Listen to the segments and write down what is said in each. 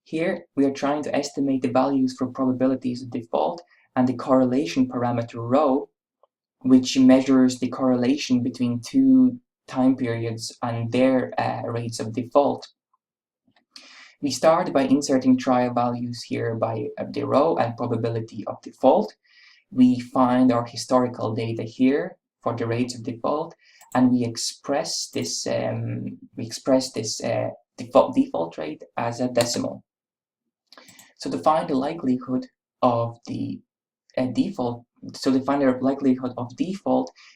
Here, we are trying to estimate the values for probabilities of default and the correlation parameter rho, which measures the correlation between two time periods and their rates of default. We start by inserting trial values here by the rho and probability of default. We find our historical data here for the rates of default, and we express this default rate as a decimal. So to find the likelihood of the default,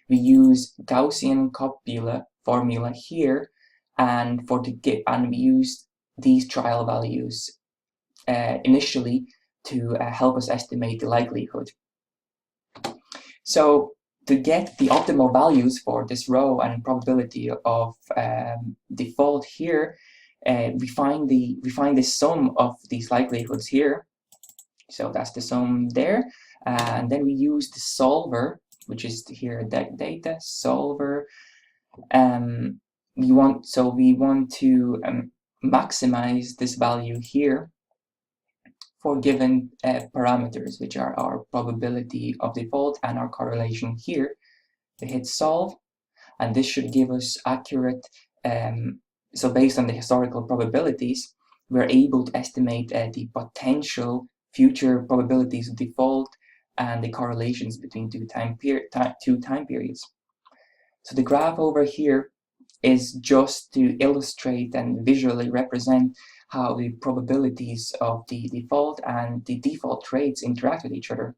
we use Gaussian copula formula here, and we use these trial values initially to help us estimate the likelihood. So to get the optimal values for this rho and probability of default here, we find the sum of these likelihoods here. So that's the sum there, and then we use the solver, which is here data solver. We want to maximize this value here for given parameters, which are our probability of default and our correlation here. We hit solve, and this should give us accurate, so based on the historical probabilities, we're able to estimate the potential future probabilities of default and the correlations between two time periods. So the graph over here is just to illustrate and visually represent how the probabilities of the default and the default rates interact with each other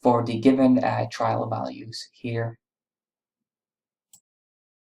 for the given trial values here.